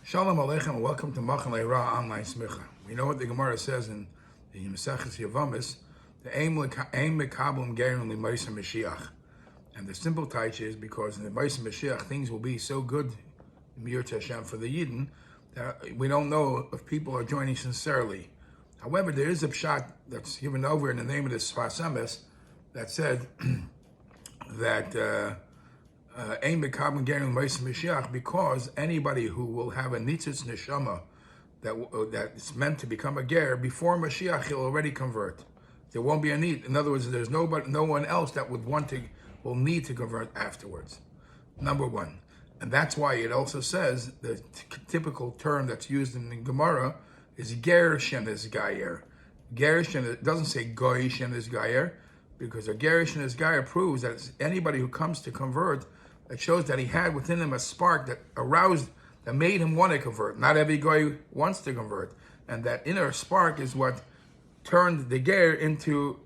Shalom Aleichem and welcome to Machan Le'Ra Online Smicha. We know what the Gemara says in the Maseches Yavamis, the Aim Mekablim Gerim L'Maisa Mashiach. And the simple taich is because in the Maisa Mashiach things will be so good, Mir Hashem, for the Yidden, that we don't know if people are joining sincerely. However, there is a pshat that's given over in the name of the Sfas Emes that said that Ein Bekabel Gerim L'Maisa Mashiach, because anybody who will have a nitzitz neshama that's meant to become a ger before Mashiach, he'll already convert. There won't be a need. In other words, there's no one else that will need to convert afterwards. Number one, and that's why it also says the typical term that's used in the Gemara is ger shenes gayer. Ger shenes, it doesn't say goy shenes gayer, because a ger shenes gayer proves that it's anybody who comes to convert. It shows that he had within him a spark that made him want to convert. Not every guy wants to convert, and that inner spark is what turned the ger into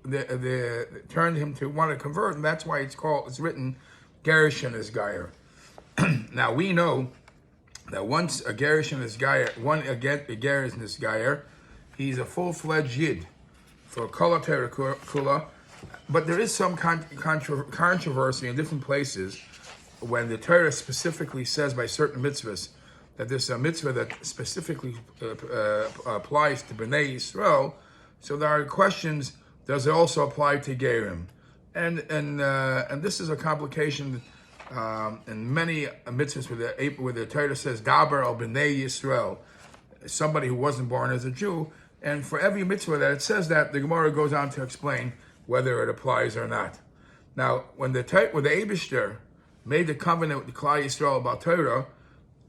turned him to want to convert, and that's why it's written Gerishin is Gayer. Now we know that once a Gerishin is Gayer, a Gerishin is Gayer, he's a full-fledged Yid for Kol HaTorah Kula. But there is some controversy in different places when the Torah specifically says by certain mitzvahs that there's a mitzvah that specifically applies to Bnei Yisrael. So there are questions: does it also apply to Gerim? And this is a complication in many mitzvahs where the Torah says Daber al Bnei Yisrael, somebody who wasn't born as a Jew. And for every mitzvah that it says that, the Gemara goes on to explain whether it applies or not. Now, when the Eibishter made the covenant with Klal Yisrael about Torah,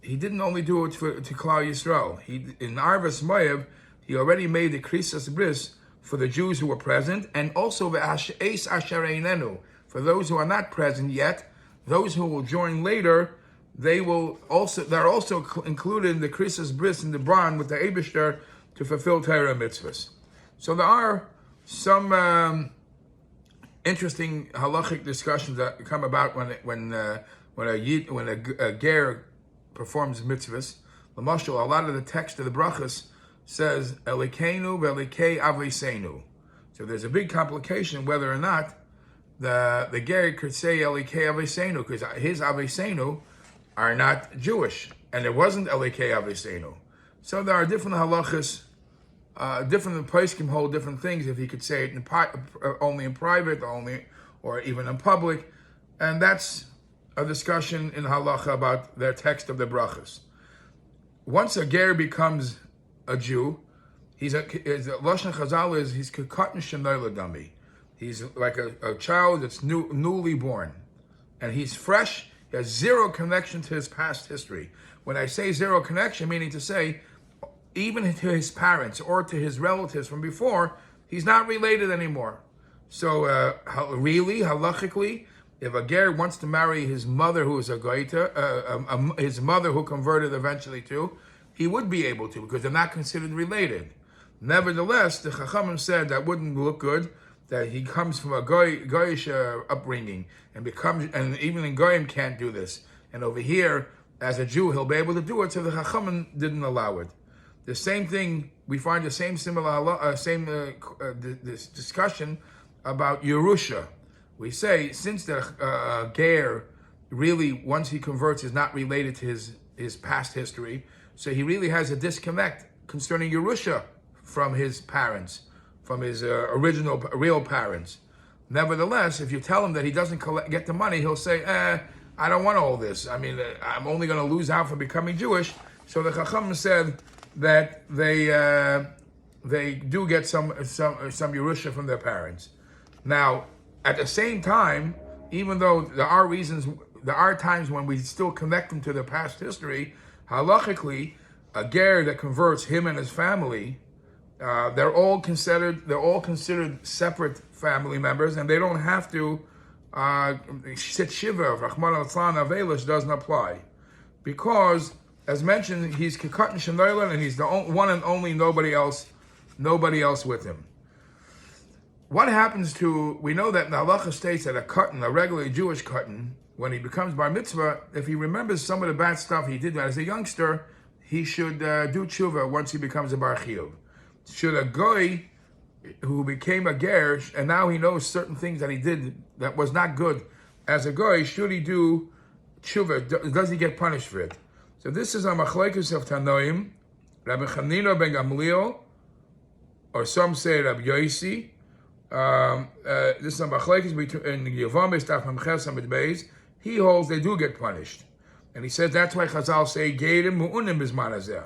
he didn't only do it to Klal Yisrael. In Arvas Moav, he already made the Krisas Bris for the Jews who were present, and also the Eis Asher Einenu, for those who are not present yet. Those who will join later, they're also included in the Krisas Bris in the Bron with the Eibishter to fulfill Torah mitzvahs. So there are some interesting halachic discussions that come about when a ger performs mitzvahs. L'mashal, a lot of the text of the brachas says Elikenu ve'elikei avosenu. So there's a big complication whether or not the ger could say Elikei avosenu, because his avosenu are not Jewish, and it wasn't Elikei avosenu. So there are different halachas. Different poskim hold different things. If he could say it only in private, or even in public, and that's a discussion in halacha about the text of the brachas. Once a ger becomes a Jew, his lashon chazal is he's kekatan shenoiladami. He's like a child that's newly born, and he's fresh. He has zero connection to his past history. When I say zero connection, meaning to say, even to his parents or to his relatives from before, he's not related anymore. So, really, halachically, if a ger wants to marry his mother, who is a goita, his mother who converted eventually too, he would be able to, because they're not considered related. Nevertheless, the Chachamim said that wouldn't look good, that he comes from a goyish upbringing, and even in goyim can't do this. And over here, as a Jew, he'll be able to do it, so the Chachamim didn't allow it. The same thing, we find the same this discussion about Yerusha. We say, since the ger really, once he converts, is not related to his past history, so he really has a disconnect concerning Yerusha from his parents, from his original real parents. Nevertheless, if you tell him that he doesn't get the money, he'll say, I don't want all this. I mean, I'm only going to lose out for becoming Jewish. So the Chacham said that they do get some Yerusha from their parents. Now, at the same time, even though there are times when we still connect them to their past history, halachically, a ger that converts him and his family, they're all considered separate family members, and they don't have to sit shiva. Rahman al-Tzlan Avelish doesn't apply, because, as mentioned, he's kekatan shenoilad, and he's the one and only, nobody else with him. What happens to, we know that the halacha states that a regular Jewish katan, when he becomes bar mitzvah, if he remembers some of the bad stuff he did as a youngster, he should do tshuva once he becomes a bar chiyuv. Should a goy who became a ger, and now he knows certain things that he did that was not good as a goy, should he do tshuva? Does he get punished for it? So this is a machlekes of Tanoim, Rabbi Chanina ben Gamliel, or some say Rabbi Yosi. This is a machlekes between Yevamis Taf Memches Amid Beis. He holds they do get punished, and he says that's why Chazal say Gerim Mu'unim Bizman Hazeh.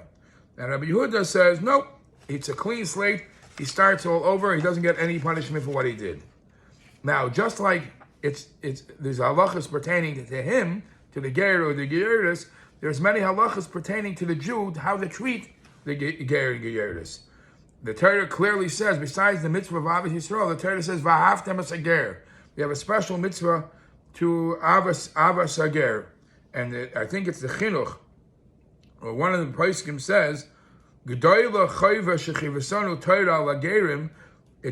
And Rabbi Yehuda says no, it's a clean slate. He starts all over. He doesn't get any punishment for what he did. Now, just like there's halachas pertaining to him, to the ger or the gereris, there's many halachas pertaining to the Jew, how to treat the ger and gereris. The Torah clearly says, besides the mitzvah of Avos Yisrael, the Torah says, "V'ahavtem es hager." We have a special mitzvah to avos hager, and I think it's the chinuch, or one of the poskim says, it's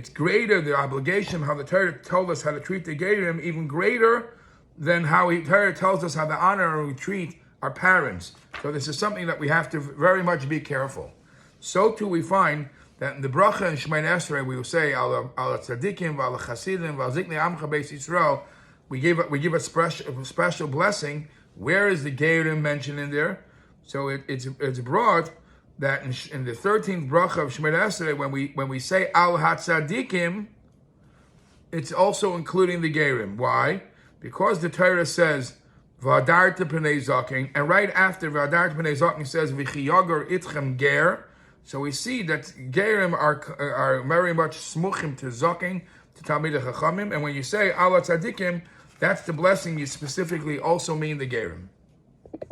greater, the obligation, how the Torah told us how to treat the Gerim, even greater than how the Torah tells us how to honor and treat our parents. So this is something that we have to very much be careful. So too we find that in the bracha and Shemoneh Esrei we will say, Al tzadikim, Al chasidim, Al ziknei amcha beis Yisrael, we give a special blessing. Where is the Gerim mentioned in there? So it's brought that in the 13th bracha of Shemoneh Esrei, when we say Al HaTzadikim, it's also including the Gerim. Why? Because the Torah says V'adarta Pnei Zaken, and right after V'adarta Pnei Zaken says V'chiyagar Itchem Ger. So we see that Gerim are very much smuchim to Zaken, to Talmidei Chachamim, and when you say Al HaTzadikim, that's the blessing you specifically also mean the Gerim.